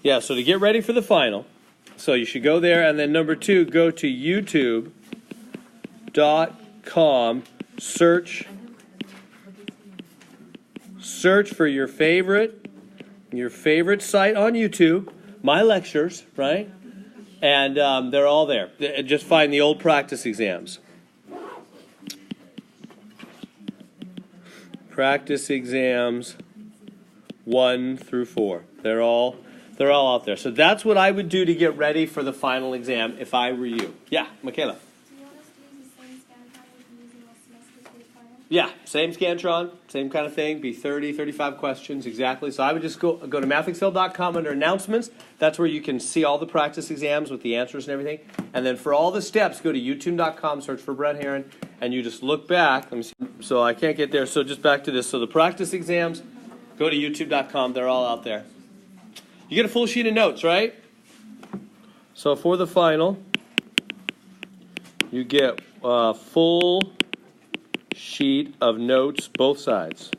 Yeah, so to get ready for the final, so you should go there, and then number 2, go to youtube.com, search for your favorite site on YouTube, my lectures, right? And they're all there. Just find the old practice exams. Practice exams 1 through 4. They're all out there. So that's what I would do to get ready for the final exam if I were you. Yeah, Michaela. Do you want us to use the same Scantron we've been using all semester to the final? Yeah, same Scantron, same kind of thing. Be 30, 35 questions exactly. So I would just go to mathexcel.com under announcements. That's where you can see all the practice exams with the answers and everything. And then for all the steps, go to youtube.com, search for Brett Heron, and you just look back. Let me see. So I can't get there. So just back to this. So the practice exams, go to youtube.com. They're all out there. You get a full sheet of notes, right? So for the final, you get a full sheet of notes, both sides.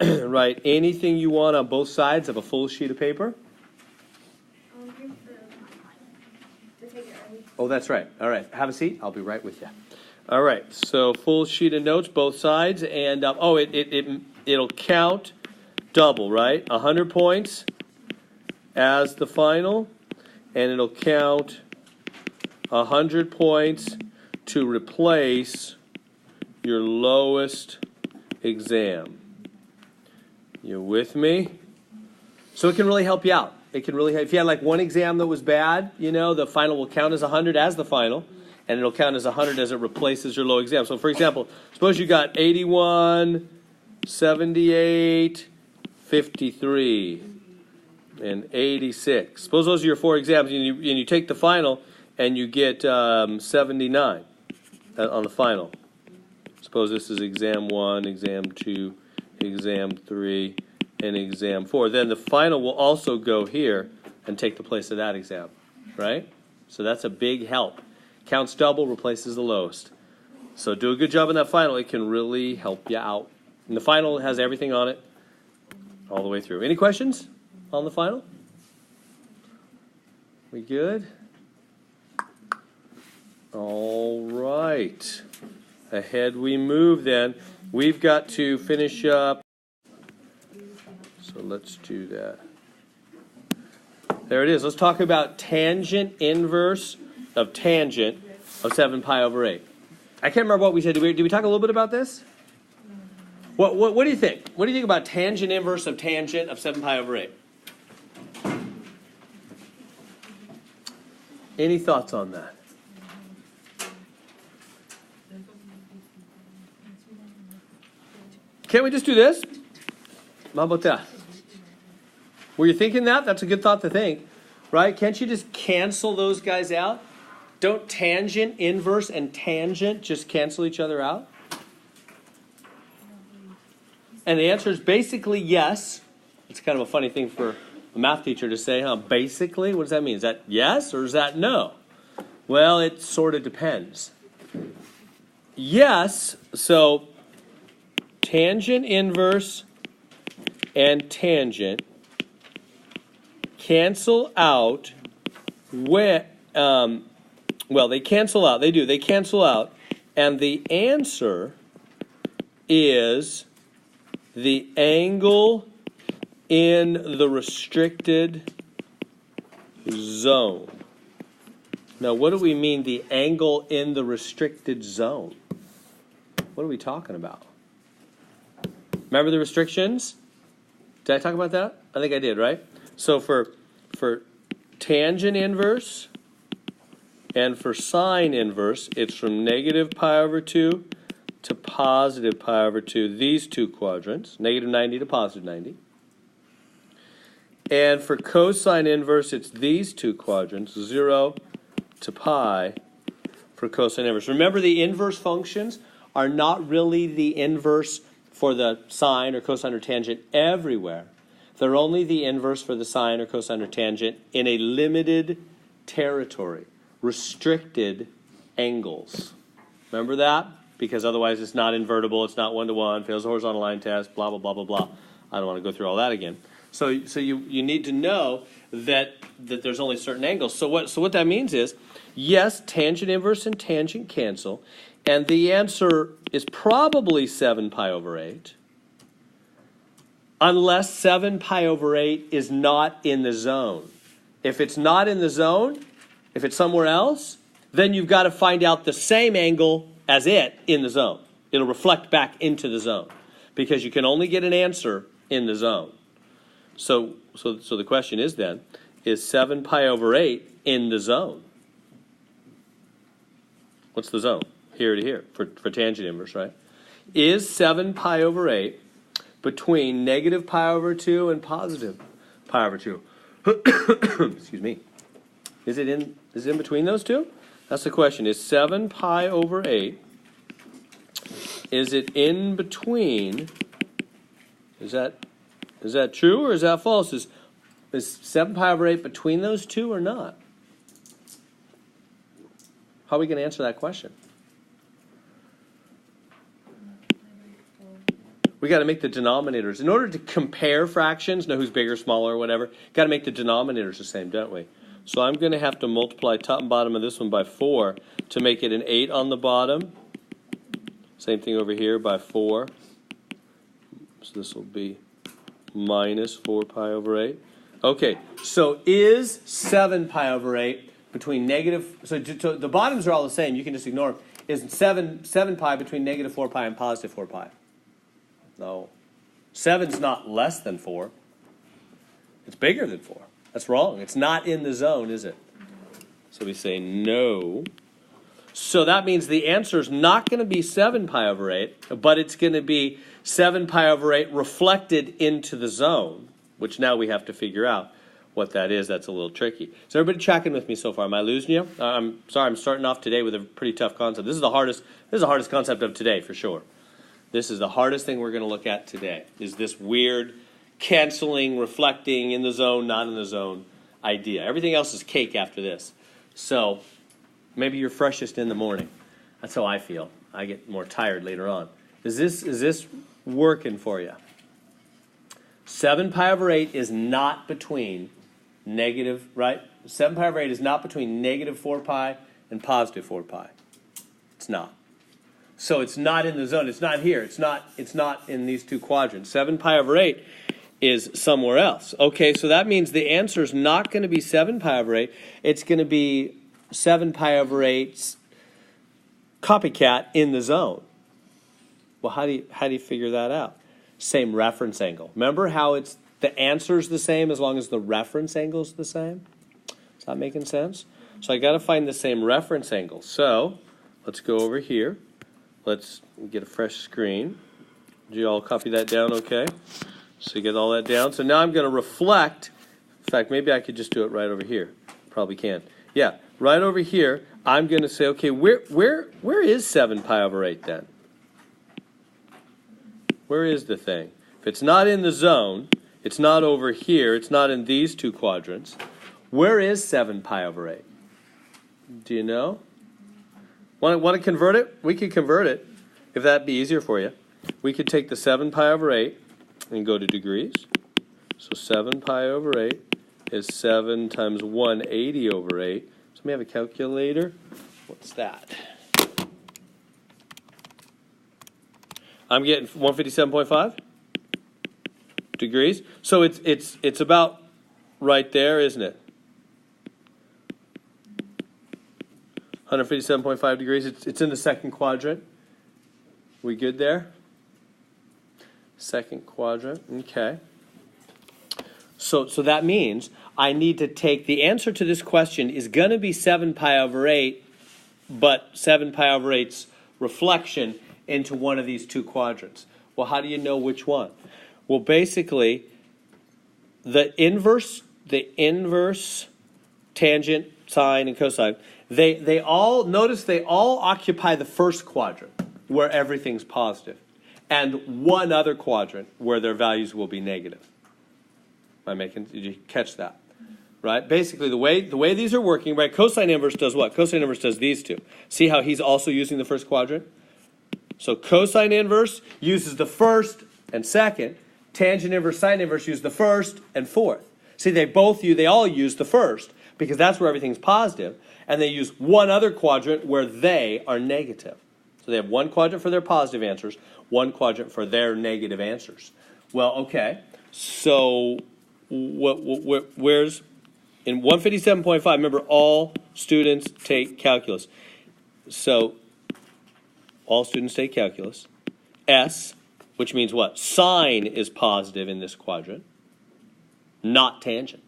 Write anything you want on both sides of a full sheet of paper. Oh, that's right. All right. Have a seat. I'll be right with you. All right. So full sheet of notes, both sides, and it'll count double, right? 100 points as the final, and it'll count 100 points to replace your lowest exam. You with me? So it can really help you out. It can really, if you had like one exam that was bad, the final will count as 100 as the final, and it'll count as 100 as it replaces your low exam. So for example, suppose you got 81, 78, 53, and 86. Suppose those are your 4 exams, and you take the final, and you get 79 on the final. Suppose this is exam 1, exam 2, exam 3, and exam 4. Then the final will also go here and take the place of that exam, right? So that's a big help. Counts double, replaces the lowest. So do a good job in that final. It can really help you out. And the final has everything on it all the way through. Any questions on the final? We good? All right. Ahead we move then. We've got to finish up. So let's do that. There it is. Let's talk about tangent inverse of tangent of 7 pi over 8. I can't remember what we said. Did we talk a little bit about this? What do you think? What do you think about tangent inverse of tangent of 7 pi over 8? Any thoughts on that? Can't we just do this? How about that? Were you thinking that? That's a good thought to think, right? Can't you just cancel those guys out? Don't tangent, inverse, and tangent just cancel each other out? And the answer is basically yes. It's kind of a funny thing for a math teacher to say, huh? Basically? What does that mean? Is that yes or is that no? Well, it sort of depends. Yes, so tangent inverse and tangent cancel out when, they cancel out. They do. They cancel out. And the answer is the angle in the restricted zone. Now, what do we mean, the angle in the restricted zone? What are we talking about? Remember the restrictions? Did I talk about that? I think I did, right? So for tangent inverse and for sine inverse, it's from negative pi over 2 to positive pi over 2, these two quadrants, negative 90 to positive 90. And for cosine inverse, it's these two quadrants, 0 to pi for cosine inverse. Remember, the inverse functions are not really the inverse for the sine or cosine or tangent everywhere. They're only the inverse for the sine or cosine or tangent in a limited territory, restricted angles. Remember that? Because otherwise it's not invertible, it's not one-to-one, fails the horizontal line test, blah, blah, blah, blah, blah. I don't want to go through all that again. So you need to know that there's only certain angles. So what that means is, yes, tangent inverse and tangent cancel, and the answer is probably 7 pi over 8, unless 7 pi over 8 is not in the zone. If it's not in the zone, if it's somewhere else, then you've got to find out the same angle as it in the zone. It'll reflect back into the zone, because you can only get an answer in the zone. So the question is then, is 7 pi over 8 in the zone? What's the zone? Here to here for tangent inverse, right? Is 7 pi over 8 between negative pi over 2 and positive pi over 2? Excuse me. Is it in between those two? That's the question. Is 7 pi over 8, is it in between? Is that true or is that false? Is 7 pi over 8 between those two or not? How are we going to answer that question? We got to make the denominators. In order to compare fractions, know who's bigger, smaller, or whatever, got to make the denominators the same, don't we? So I'm going to have to multiply top and bottom of this one by 4 to make it an 8 on the bottom. Same thing over here by 4. So this will be minus 4 pi over 8. Okay, so is 7 pi over 8 between negative, so the bottoms are all the same, you can just ignore them. Is 7 pi between negative 4 pi and positive 4 pi? No. 7's not less than 4. It's bigger than 4. That's wrong. It's not in the zone, is it? So we say no. So that means the answer is not going to be 7 pi over 8, but it's going to be 7 pi over 8 reflected into the zone, which now we have to figure out what that is. That's a little tricky. Is everybody tracking with me so far? Am I losing you? I'm sorry, I'm starting off today with a pretty tough concept. This is the hardest concept of today for sure. This is the hardest thing we're going to look at today, is this weird canceling, reflecting, in the zone, not in the zone idea. Everything else is cake after this. So maybe you're freshest in the morning. That's how I feel. I get more tired later on. Is this working for you? 7 pi over 8 is not between negative, right? 7 pi over 8 is not between negative 4 pi and positive 4 pi. It's not. So it's not in the zone. It's not here. It's not in these two quadrants. 7 pi over 8 is somewhere else. Okay, so that means the answer is not going to be 7 pi over 8. It's going to be 7 pi over 8's copycat in the zone. Well, how do you figure that out? Same reference angle. Remember how the answer's the same as long as the reference angle's the same? Is that making sense? So I got to find the same reference angle. So let's go over here. Let's get a fresh screen. Did you all copy that down okay? So you get all that down. So now I'm going to reflect. In fact, maybe I could just do it right over here. Probably can. Yeah, right over here, I'm going to say, okay, where is 7 pi over 8 then? Where is the thing? If it's not in the zone, it's not over here, it's not in these two quadrants, where is 7 pi over 8? Do you know? Want to convert it? We could convert it, if that'd be easier for you. We could take the 7 pi over 8 and go to degrees. So 7 pi over 8 is 7 times 180 over 8. Somebody have a calculator? What's that? I'm getting 157.5 degrees. So it's about right there, isn't it? 157.5 degrees. It's in the second quadrant. We good there? Second quadrant. Okay. So that means I need to take the answer to this question is going to be 7 pi over 8, but 7 pi over 8's reflection into one of these two quadrants. Well, how do you know which one? Well, basically, the inverse, tangent, sine, and cosine, they all occupy the first quadrant where everything's positive, and one other quadrant where their values will be negative. Did you catch that? Right? Basically, the way these are working, right? Cosine inverse does what? Cosine inverse does these two. See how he's also using the first quadrant? So cosine inverse uses the first and second, tangent inverse, sine inverse use the first and fourth. See, they all use the first because that's where everything's positive, and they use one other quadrant where they are negative. So they have one quadrant for their positive answers, one quadrant for their negative answers. Well, okay, so where's in 157.5, remember all students take calculus. So all students take calculus. S, which means what? Sine is positive in this quadrant, not tangent.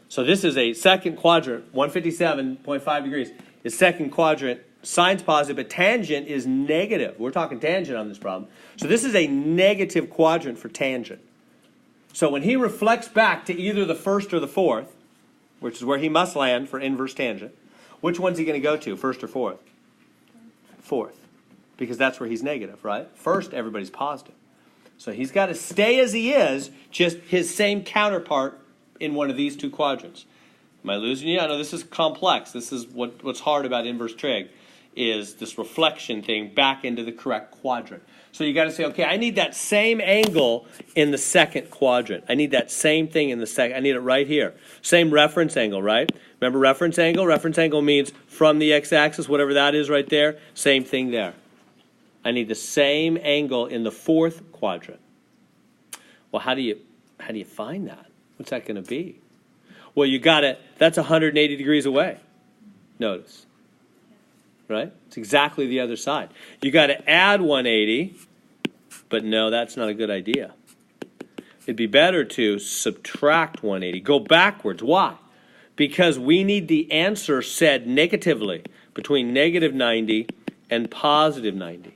So this is a second quadrant, 157.5 degrees is second quadrant. Sine's positive, but tangent is negative. We're talking tangent on this problem. So this is a negative quadrant for tangent. So when he reflects back to either the first or the fourth, which is where he must land for inverse tangent, which one's he going to go to, first or fourth? Fourth, because that's where he's negative, right? First, everybody's positive. So he's got to stay as he is, just his same counterpart in one of these two quadrants. Am I losing you? I know this is complex. This is what's hard about inverse trig, is this reflection thing back into the correct quadrant. So you got to say, okay, I need that same angle in the second quadrant. I need that same thing in the second. I need it right here. Same reference angle, right? Remember reference angle? Reference angle means from the x-axis, whatever that is right there. Same thing there. I need the same angle in the fourth quadrant. Well, how do you find that? What's that going to be? Well, you got it. That's 180 degrees away. Notice. Right? It's exactly the other side. You got to add 180, but no, that's not a good idea. It'd be better to subtract 180. Go backwards. Why? Because we need the answer said negatively between negative 90 and positive 90.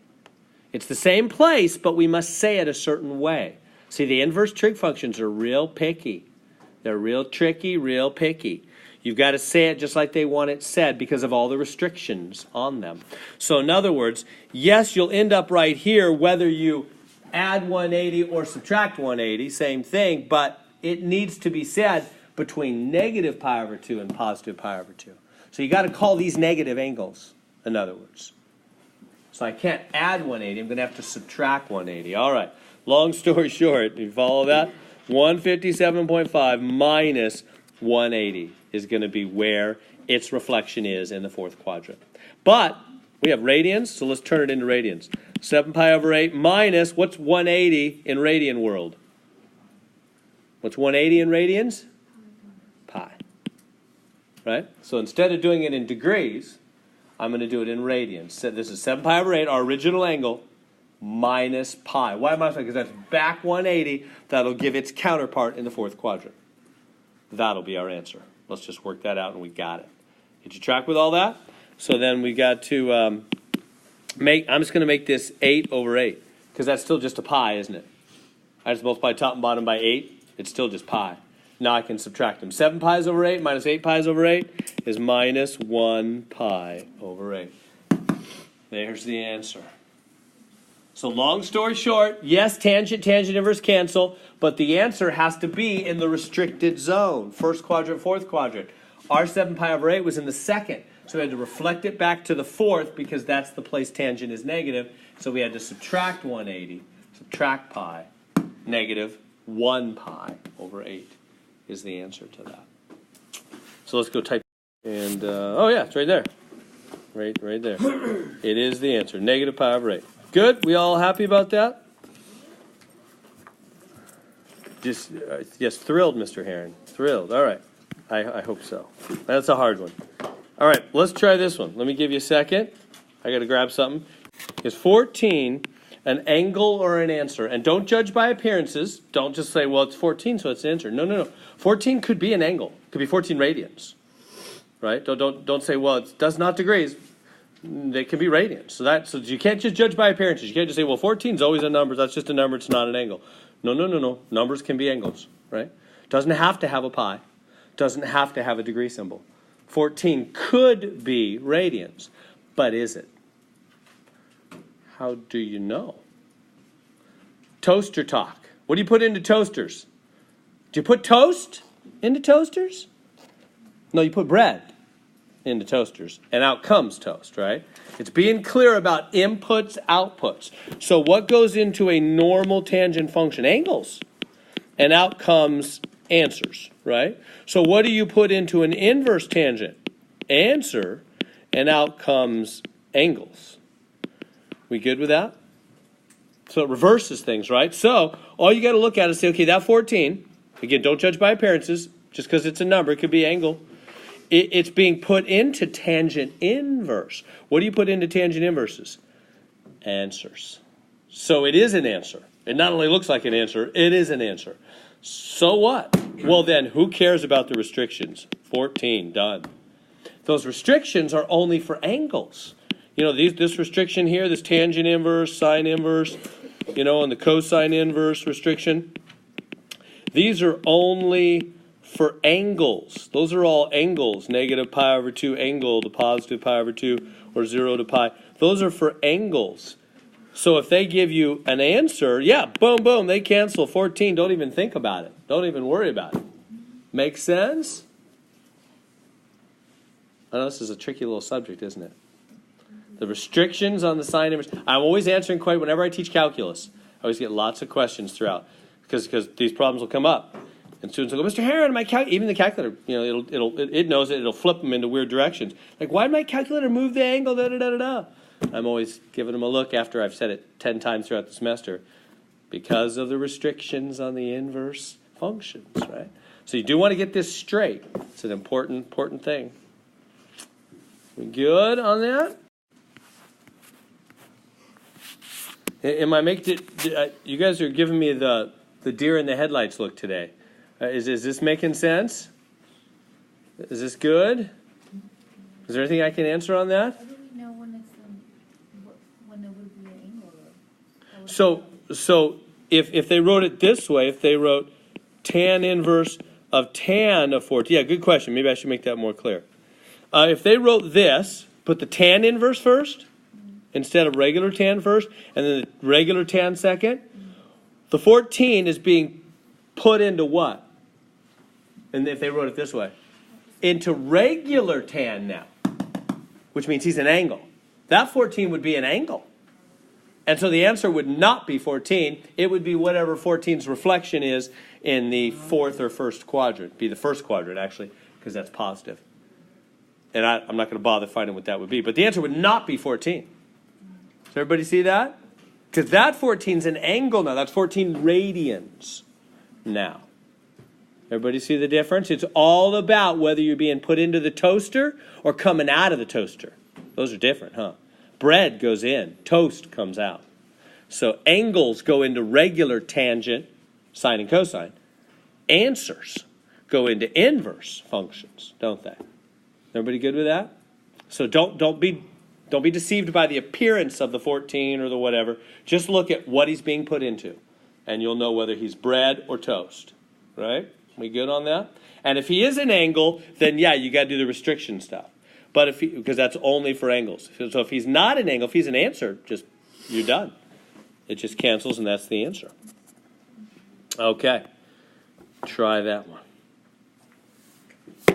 It's the same place, but we must say it a certain way. See, the inverse trig functions are real picky. They're real tricky, real picky. You've got to say it just like they want it said because of all the restrictions on them. So in other words, yes, you'll end up right here whether you add 180 or subtract 180, same thing, but it needs to be said between negative pi over 2 and positive pi over 2. So you got to call these negative angles, in other words. So I can't add 180, I'm going to have to subtract 180. All right, long story short, you follow that? 157.5 minus 180 is going to be where its reflection is in the fourth quadrant. But we have radians, so let's turn it into radians. 7 pi over 8 minus, what's 180 in radian world? What's 180 in radians? Pi. Right? So instead of doing it in degrees, I'm going to do it in radians. So this is 7 pi over 8, our original angle, minus pi. Why am I saying? Because that's back 180. That'll give its counterpart in the fourth quadrant. That'll be our answer. Let's just work that out and we got it. Did you track with all that? So then we got to I'm just going to make this 8 over 8 because that's still just a pi, isn't it? I just multiply top and bottom by 8. It's still just pi. Now I can subtract them. 7 pi's over 8 minus 8 pi's over 8 is minus 1 pi over 8. There's the answer. So long story short, yes, tangent, inverse cancel, but the answer has to be in the restricted zone. First quadrant, fourth quadrant. Our 7 pi over 8 was in the second, so we had to reflect it back to the fourth because that's the place tangent is negative. So we had to subtract 180, subtract pi, negative 1 pi over 8 is the answer to that. So let's go type. And, oh yeah, it's right there. Right there. It is the answer, negative pi over 8. Good? We all happy about that? Just, yes, thrilled, Mr. Heron. Thrilled. All right. I hope so. That's a hard one. All right, let's try this one. Let me give you a second. I got to grab something. Is 14 an angle or an answer? And don't judge by appearances. Don't just say, well, it's 14, so it's an answer. No. 14 could be an angle. It could be 14 radians. Right? Don't say, well, it does not degrees. They can be radians. So you can't just judge by appearances. You can't just say, well, 14 is always a number. That's just a number. It's not an angle. No. Numbers can be angles, right? Doesn't have to have a pi. Doesn't have to have a degree symbol. 14 could be radians, but is it? How do you know? Toaster talk. What do you put into toasters? Do you put toast into toasters? No, you put bread. into toasters, and out comes toast, right? It's being clear about inputs, outputs. So what goes into a normal tangent function? Angles. And out comes answers, right? So what do you put into an inverse tangent? Answer, and out comes angles. We good with that? So it reverses things, right? So all you got to look at is say, okay, that 14, again, don't judge by appearances, just because it's a number, it could be angle. It's being put into tangent inverse. What do you put into tangent inverses? Answers. So it is an answer. It not only looks like an answer, it is an answer. So what? Well then, who cares about the restrictions? 14, done. Those restrictions are only for angles. You know, this restriction here, this tangent inverse, sine inverse, you know, and the cosine inverse restriction, these are only for angles. Those are all angles. Negative pi over 2 angle to positive pi over 2 or 0 to pi. Those are for angles. So if they give you an answer, yeah, boom, boom, they cancel. 14, don't even think about it. Don't even worry about it. Make sense? I know this is a tricky little subject, isn't it? The restrictions on the sine inverse. I'm always answering whenever I teach calculus. I always get lots of questions throughout because these problems will come up. And students will go, Mr. Heron, even the calculator, you know, it knows it. It'll flip them into weird directions. Like, why did my calculator move the angle? Da da da da da. I'm always giving them a look after I've said it 10 times throughout the semester, because of the restrictions on the inverse functions, right? So you do want to get this straight. It's an important thing. We good on that? Am I making it? You guys are giving me the deer in the headlights look today. Is this making sense? Is this good? Is there anything I can answer on that? How do we know when it's when there would be an angle? So if they wrote it this way, if they wrote tan inverse of tan of 14, yeah, good question. Maybe I should make that more clear. If they wrote this, put the tan inverse first instead of regular tan first, and then the regular tan second, the 14 is being put into what? And if they wrote it this way, into regular tan now, which means he's an angle. That 14 would be an angle. And so the answer would not be 14. It would be whatever 14's reflection is in the fourth or first quadrant. Be the first quadrant, actually, because that's positive. And I'm not going to bother finding what that would be. But the answer would not be 14. Does everybody see that? Because that 14's an angle now. That's 14 radians now. Everybody see the difference? It's all about whether you're being put into the toaster or coming out of the toaster. Those are different, huh? Bread goes in, toast comes out. So angles go into regular tangent, sine and cosine. Answers go into inverse functions, don't they? Everybody good with that? So don't be deceived by the appearance of the 14 or the whatever. Just look at what he's being put into, and you'll know whether he's bread or toast, right? We good on that? And if he is an angle, then yeah, you got to do the restriction stuff. But because that's only for angles. So if he's not an angle, if he's an answer, you're done. It just cancels, and that's the answer. Okay. Try that one.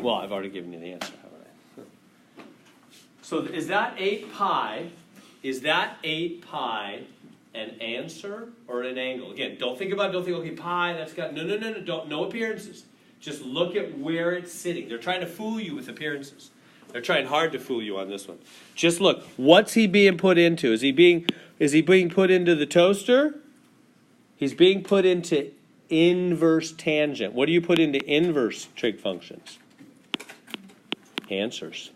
Well, I've already given you the answer, haven't I? So is that 8 pi? Is that 8 pi an answer or an angle? Again, don't think, okay, pi, that's got, no, no appearances. Just look at where it's sitting. They're trying to fool you with appearances. They're trying hard to fool you on this one. Just look, what's he being put into? Is he being put into the toaster? He's being put into inverse tangent. What do you put into inverse trig functions? Answers.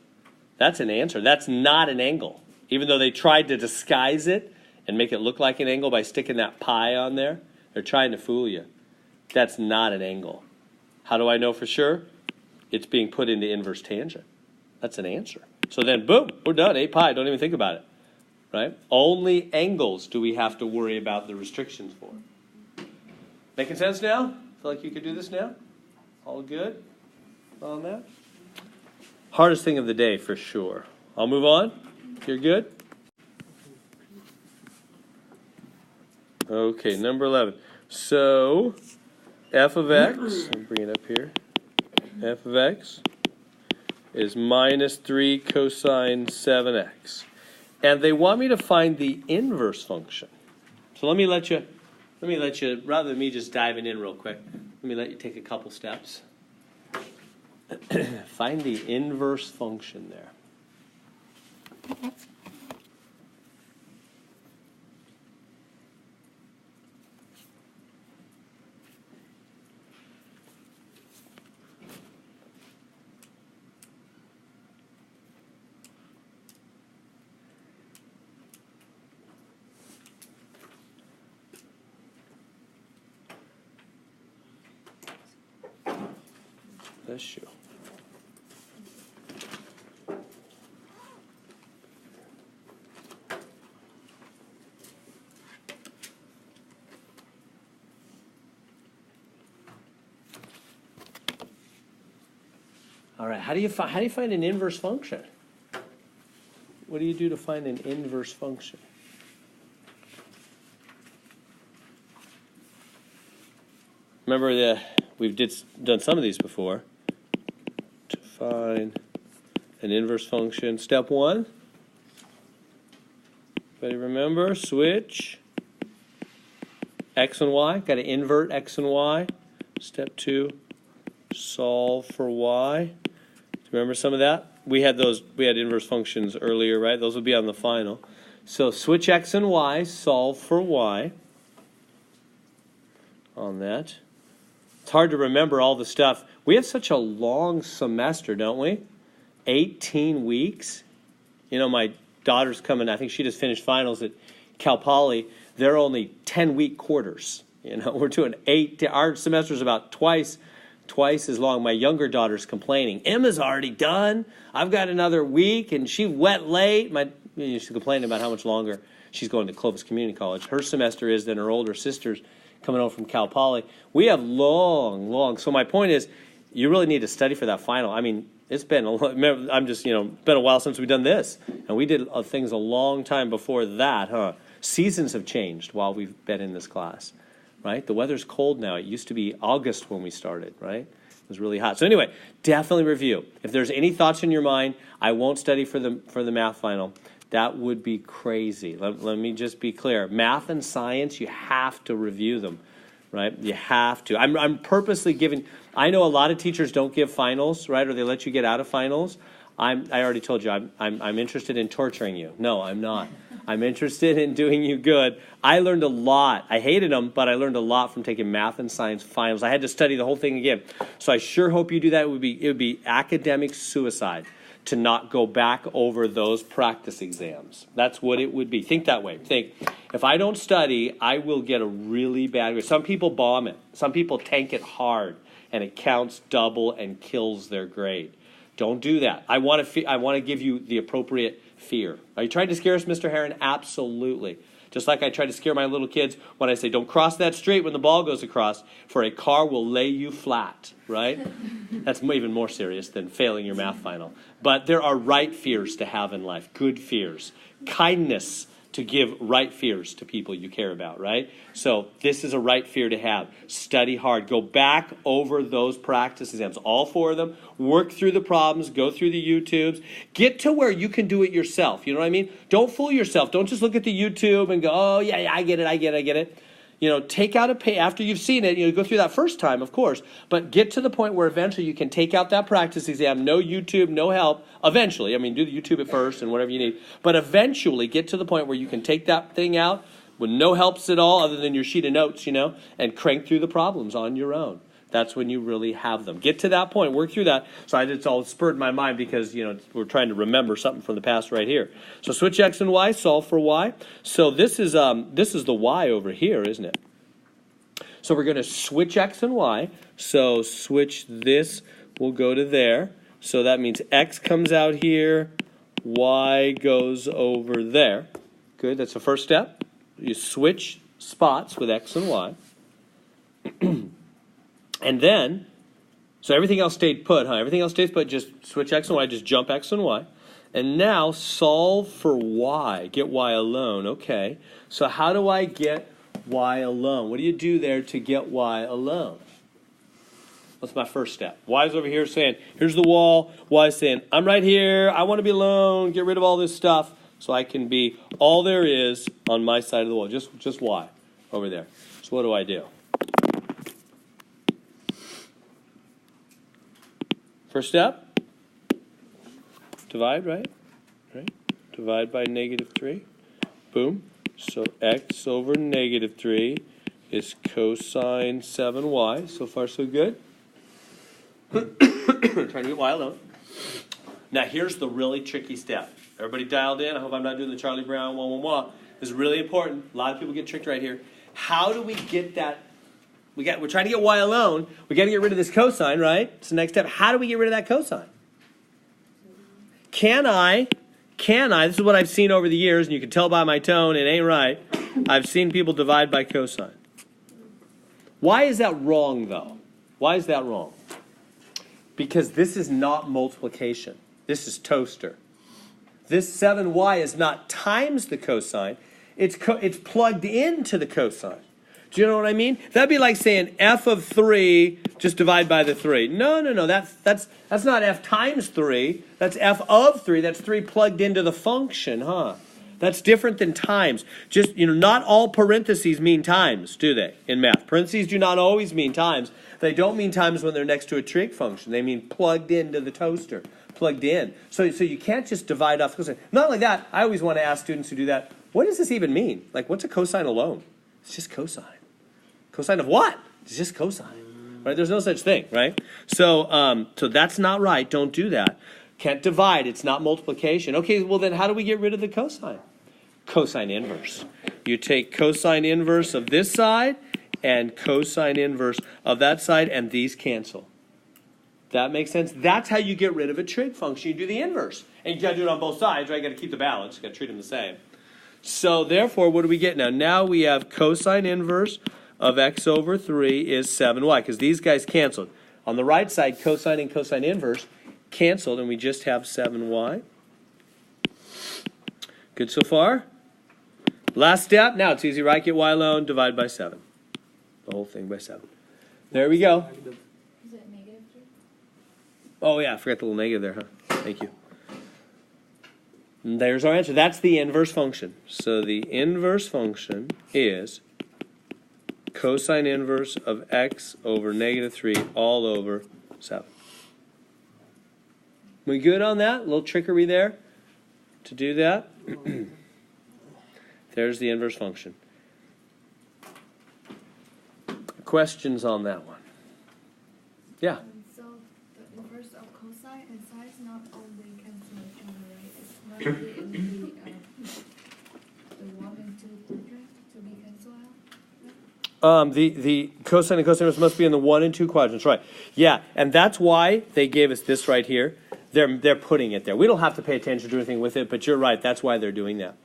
That's an answer. That's not an angle. Even though they tried to disguise it and make it look like an angle by sticking that pi on there, they're trying to fool you. That's not an angle. How do I know for sure? It's being put into inverse tangent. That's an answer. So then, boom, we're done. 8 pi, don't even think about it. Right? Only angles do we have to worry about the restrictions for. Making sense now? Feel like you could do this now? All good on that? Hardest thing of the day for sure. I'll move on. You're good? Okay, number 11. So, f of x, I'll bring it up here. F of x is minus 3 cosine 7x. And they want me to find the inverse function. So let me let you, rather than me just diving in real quick, let me let you take a couple steps. Find the inverse function there. Bless you. All right, how do you find an inverse function? What do you do to find an inverse function? Remember we've done some of these before. To find an inverse function. Step 1. Everybody remember? Switch x and y. Got to invert x and y. Step 2. Solve for y. Remember some of that? We had inverse functions earlier, right? Those will be on the final. So switch x and y, solve for y on that. It's hard to remember all the stuff. We have such a long semester, don't we? 18 weeks. You know, my daughter's coming, I think she just finished finals at Cal Poly. They're only 10-week quarters. You know, we're doing 8. Our semester's about twice as long. My younger daughter's complaining. Emma's already done. I've got another week, and she went late. She's complaining about how much longer she's going to Clovis Community College. Her semester is than her older sister's coming over from Cal Poly. We have long. So my point is, you really need to study for that final. I mean, it's been been a while since we've done this, and we did things a long time before that, huh? Seasons have changed while we've been in this class. Right? The weather's cold now. It used to be August when we started, right? It was really hot. So anyway, definitely review. If there's any thoughts in your mind, I won't study for the math final. That would be crazy. Let me just be clear. Math and science, you have to review them, right? You have to. I'm purposely giving. I know a lot of teachers don't give finals, right? Or they let you get out of finals. I already told you I'm interested in torturing you. No, I'm not. I'm interested in doing you good. I learned a lot. I hated them, but I learned a lot from taking math and science finals. I had to study the whole thing again. So I sure hope you do that. It would be academic suicide to not go back over those practice exams. That's what it would be. Think that way. Think, if I don't study, I will get a really bad grade. Some people bomb it. Some people tank it hard, and it counts double and kills their grade. Don't do that. I want to give you the appropriate fear. Are you trying to scare us, Mr. Heron? Absolutely. Just like I try to scare my little kids when I say, don't cross that street when the ball goes across, for a car will lay you flat, right? That's even more serious than failing your math final. But there are right fears to have in life, good fears. Kindness to give right fears to people you care about, right? So this is a right fear to have. Study hard. Go back over those practice exams, all 4 of them. Work through the problems. Go through the YouTubes. Get to where you can do it yourself. You know what I mean? Don't fool yourself. Don't just look at the YouTube and go, oh, yeah, I get it. You know, take out a page after you've seen it. You know, go through that first time, of course, but get to the point where eventually you can take out that practice exam. No YouTube, no help. Eventually, I mean, do the YouTube at first and whatever you need, but eventually get to the point where you can take that thing out with no helps at all, other than your sheet of notes, you know, and crank through the problems on your own. That's when you really have them. Get to that point. Work through that. So it's all spurred in my mind because, you know, we're trying to remember something from the past right here. So switch x and y, solve for y. So this is the y over here, isn't it? So we're going to switch x and y. So switch this will go to there. So that means x comes out here, y goes over there. Good. That's the first step. You switch spots with x and y. And then, so everything else stayed put, huh? Everything else stays put, just switch x and y, just jump x and y. And now solve for y, get y alone. Okay, so how do I get y alone? What do you do there to get y alone? What's my first step? Y is over here saying, here's the wall. Y is saying, I'm right here. I want to be alone. Get rid of all this stuff so I can be all there is on my side of the wall. Just Y over there. So what do I do? First step, divide, right? Divide by -3. Boom. So x over -3 is cosine 7y. So far, so good. Trying to get y alone. Now, here's the really tricky step. Everybody dialed in? I hope I'm not doing the Charlie Brown wah. This is really important. A lot of people get tricked right here. How do we get that? We're trying to get y alone. We got to get rid of this cosine, right? It's the next step. How do we get rid of that cosine? Can I, this is what I've seen over the years, and you can tell by my tone, it ain't right. I've seen people divide by cosine. Why is that wrong, though? Why is that wrong? Because this is not multiplication. This is toaster. This 7y is not times the cosine. It's plugged into the cosine. Do you know what I mean? That'd be like saying f of 3, just divide by the 3. No. That's not f times 3. That's f of 3. That's 3 plugged into the function, huh? That's different than times. Just, not all parentheses mean times, do they, in math? Parentheses do not always mean times. They don't mean times when they're next to a trig function. They mean plugged into the toaster, plugged in. So you can't just divide off cosine. Not like that. I always want to ask students who do that, what does this even mean? Like, what's a cosine alone? It's just cosine. Cosine of what? It's just cosine, right? There's no such thing, right? So that's not right. Don't do that. Can't divide. It's not multiplication. Okay, well then how do we get rid of the cosine? Cosine inverse. You take cosine inverse of this side and cosine inverse of that side, and these cancel. That makes sense? That's how you get rid of a trig function. You do the inverse. And you got to do it on both sides, right? You got to keep the balance. You got to treat them the same. So therefore, what do we get now? Now we have cosine inverse of x over 3 is 7y, because these guys canceled. On the right side, cosine and cosine inverse canceled, and we just have 7y. Good so far? Last step. Now it's easy, right? Get y alone, divide by 7. The whole thing by 7. There we go. Is it -3? Oh, yeah, I forgot the little negative there, huh? Thank you. And there's our answer. That's the inverse function. So the inverse function is cosine inverse of x over -3 all over 7. We good on that? A little trickery there to do that. There's the inverse function. Questions on that one? Yeah. So the inverse of cosine and sine is not only cancel each other, right? It's not only in the 1 and 2 quadrant to be cancelled out? The cosine and cosine inverse must be in the 1 and 2 quadrants, right? Yeah, and that's why they gave us this right here. They're putting it there. We don't have to pay attention to anything with it, but you're right. That's why they're doing that.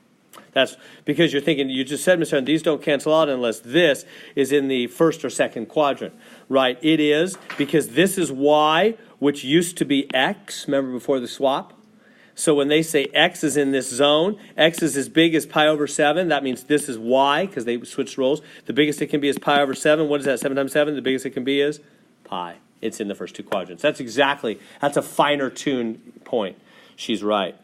That's because you're thinking, you just said, Mr. Hunt, these don't cancel out unless this is in the first or second quadrant. Right, it is, because this is y, which used to be x, remember before the swap? So when they say x is in this zone, x is as big as pi over 7. That means this is y, because they switched roles. The biggest it can be is pi over 7. What is that, 7 times 7? The biggest it can be is pi. It's in the first 2 quadrants. That's a finer tuned point. She's right.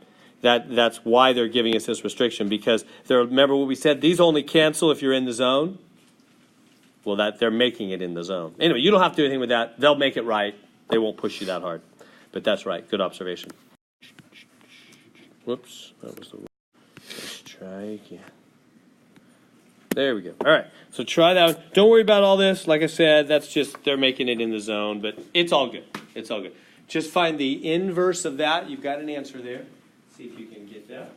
That's why they're giving us this restriction, because remember what we said, these only cancel if you're in the zone. Well, they're making it in the zone. Anyway, you don't have to do anything with that. They'll make it right. They won't push you that hard. But that's right. Good observation. Whoops. That was the wrong. Let's try again. There we go. All right. So try that one. Don't worry about all this. Like I said, that's just, they're making it in the zone. But it's all good. It's all good. Just find the inverse of that. You've got an answer there. See if you can get that.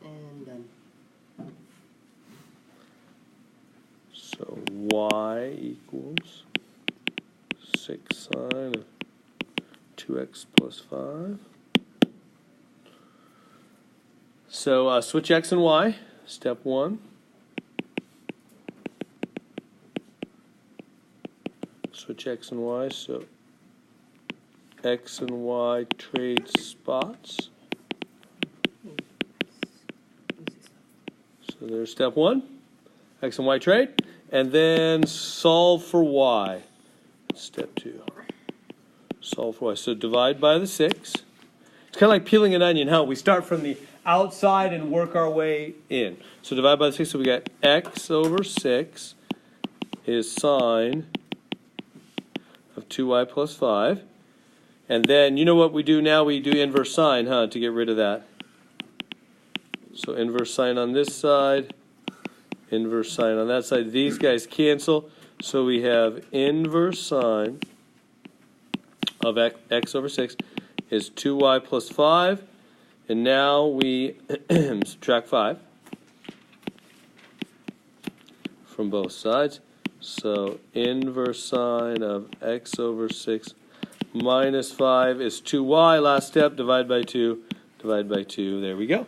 And done. So y equals sine of 2x plus 5. So switch x and y, step 1. Switch x and y, so x and y trade spots. So there's step 1, x and y trade, and then solve for y. Step 2, solve for y. So divide by the 6. It's kind of like peeling an onion, huh? We start from the outside and work our way in. So divide by the 6, so we got x over 6 is sine of 2y plus 5. And then, you know what we do now? We do inverse sine, huh, to get rid of that. So inverse sine on this side, inverse sine on that side. These guys cancel, so we have inverse sine of x over 6 is 2y plus 5. And now we subtract 5 from both sides. So inverse sine of x over 6 minus 5 is 2y. Last step, divide by 2, divide by 2. There we go.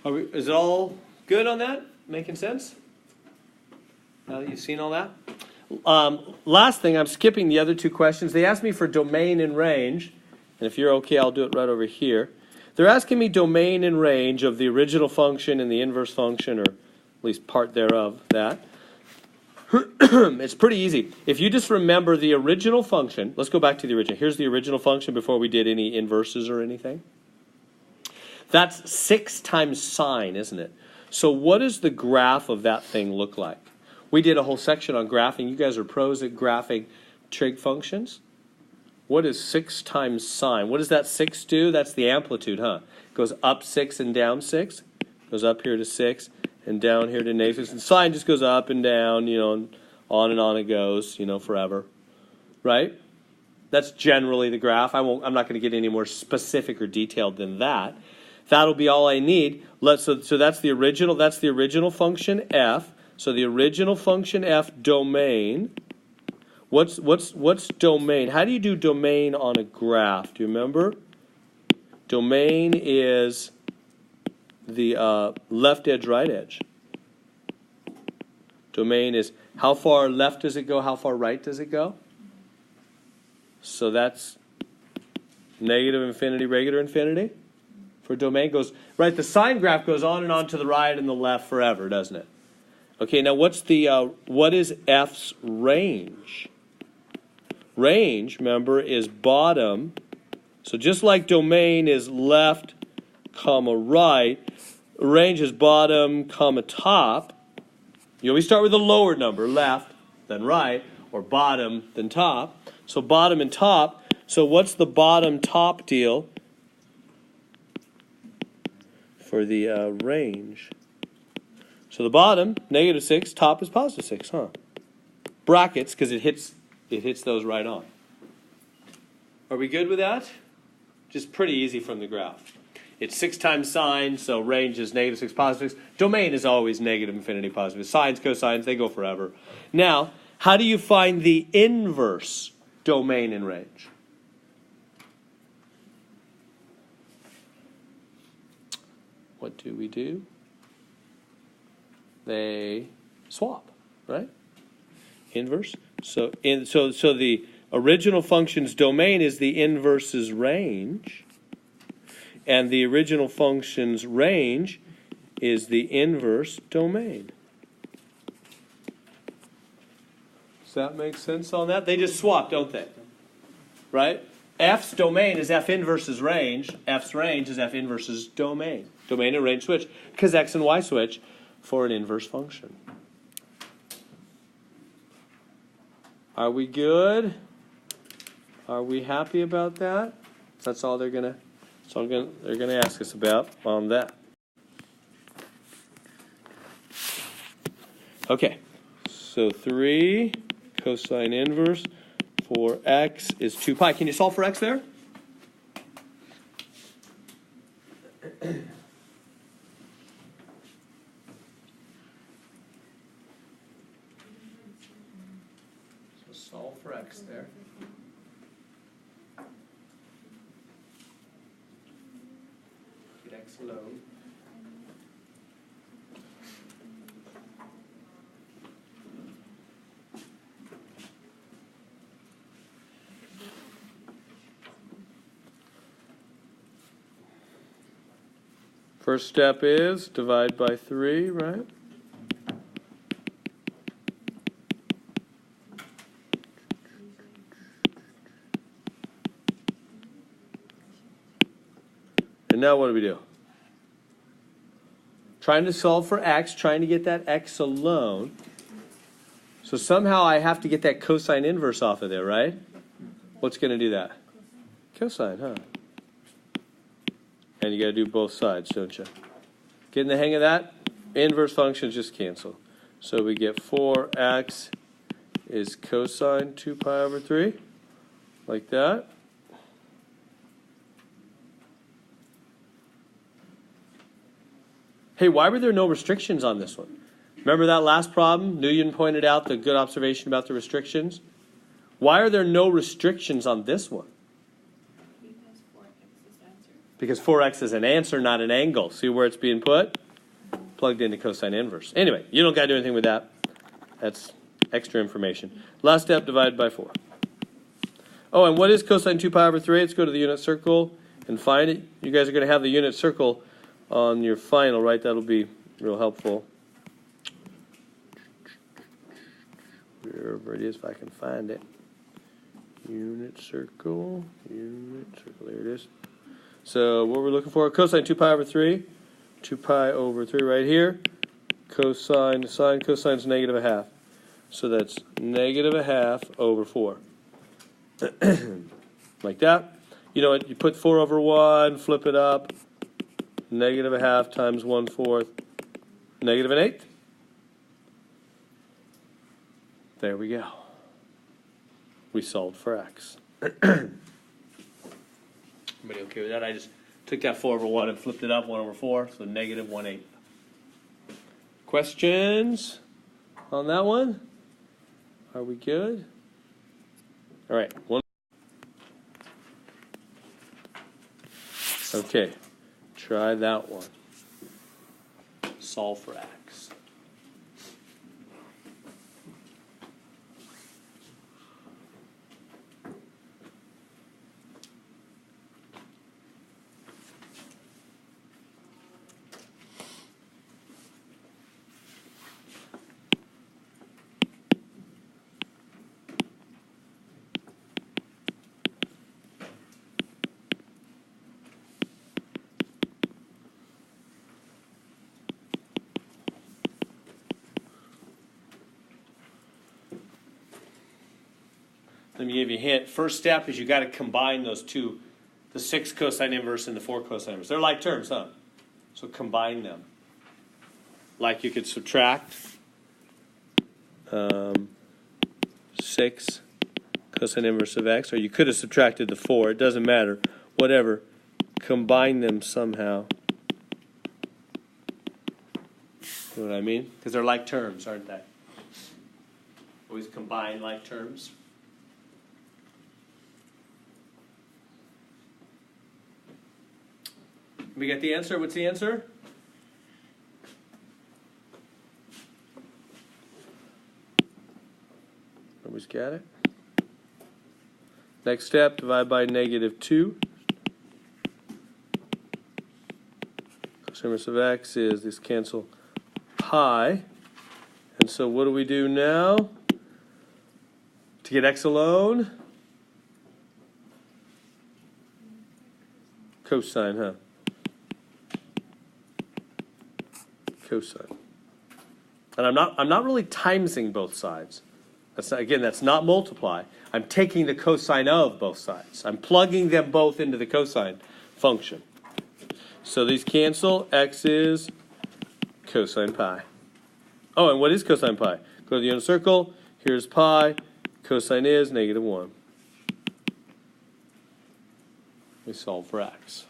Is it all good on that? Making sense? Now that you've seen all that? Last thing, I'm skipping the other two questions. They asked me for domain and range. And if you're okay, I'll do it right over here. They're asking me domain and range of the original function and the inverse function, or at least part thereof, that. It's pretty easy. If you just remember the original function, let's go back to the original. Here's the original function before we did any inverses or anything. That's 6 times sine, isn't it? So what does the graph of that thing look like? We did a whole section on graphing. You guys are pros at graphing trig functions. What is 6 times sine? What does that 6 do? That's the amplitude, huh? It goes up 6 and down 6. Goes up here to 6 and down here to -6. And sine just goes up and down, you know, and on it goes, you know, forever. Right? That's generally the graph. I'm not going to get any more specific or detailed than that. That'll be all I need. So that's the original function f. So the original function f domain. What's domain? How do you do domain on a graph? Do you remember? Domain is the left edge, right edge. Domain is how far left does it go, how far right does it go? So that's negative infinity, regular infinity. For domain goes, right, the sine graph goes on and on to the right and the left forever, doesn't it? Okay, now what is f's range? Range, remember, is bottom. So just like domain is left, comma, right, range is bottom, comma, top. You always start with the lower number, left, then right, or bottom, then top. So bottom and top. So what's the bottom top deal for the range? So the bottom, -6, top is +6, huh? Brackets, because it hits those right on. Are we good with that? Just pretty easy from the graph. It's 6 times sine, so range is -6, +6. Domain is always negative infinity, positive. Sines, cosines, they go forever. Now, how do you find the inverse domain and range? What do we do? They swap, right? Inverse. So the original function's domain is the inverse's range, and the original function's range is the inverse domain. Does that make sense on that? They just swap, don't they? Right? F's domain is F inverse's range. F's range is F inverse's domain. Domain and range switch, because X and Y switch for an inverse function. Are we good? Are we happy about that? That's all they're gonna ask us about on that. Okay, so 3 cosine inverse for x is 2 pi. Can you solve for x there? So solve for x there. x alone. First step is divide by 3, right? And now what do we do? Trying to solve for x, trying to get that x alone. So somehow I have to get that cosine inverse off of there, right? What's going to do that? Cosine, huh? And you got to do both sides, don't you? Getting the hang of that? Inverse functions just cancel. So we get 4x is cosine 2 pi over 3, like that. Hey, why were there no restrictions on this one? Remember that last problem? Nguyen pointed out the good observation about the restrictions. Why are there no restrictions on this one? Because 4x is an answer, not an angle. See where it's being put? Plugged into cosine inverse. Anyway, you don't got to do anything with that. That's extra information. Last step, divide by 4. Oh, and what is cosine 2 pi over 3? Let's go to the unit circle and find it. You guys are going to have the unit circle on your final, right? That'll be real helpful. Wherever it is, if I can find it. Unit circle. There it is. So what we're looking for, cosine 2 pi over 3. 2 pi over 3 right here. Cosine, sine cosine's negative a half. So that's negative a half over 4. Like that. You know what? You put 4 over 1, flip it up. Negative a half times 1/4. Negative an eighth. There we go. We solved for x. Everybody okay with that? I just took that 4 over 1 and flipped it up 1 over 4, so negative 1/8. Questions on that one? Are we good? All right. Okay. Try that one. Solve for x. Let me give you a hint. First step is you got to combine those two, the 6 cosine inverse and the 4 cosine inverse. They're like terms, huh? So combine them. Like you could subtract 6 cosine inverse of x, or you could have subtracted the 4. It doesn't matter. Whatever. Combine them somehow. You know what I mean? Because they're like terms, aren't they? Always combine like terms. We get the answer. What's the answer? Nobody's got it. Next step, divide by negative 2. Cosine inverse of x is this cancel pi. And so what do we do now? To get x alone? Cosine, huh? Cosine. And I'm not really timesing both sides. That's not multiply. I'm taking the cosine of both sides. I'm plugging them both into the cosine function. So these cancel. X is cosine pi. Oh, and what is cosine pi? Go to the unit circle. Here's pi. Cosine is negative 1. We solve for x.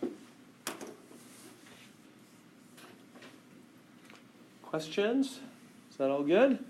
Questions? Is that all good?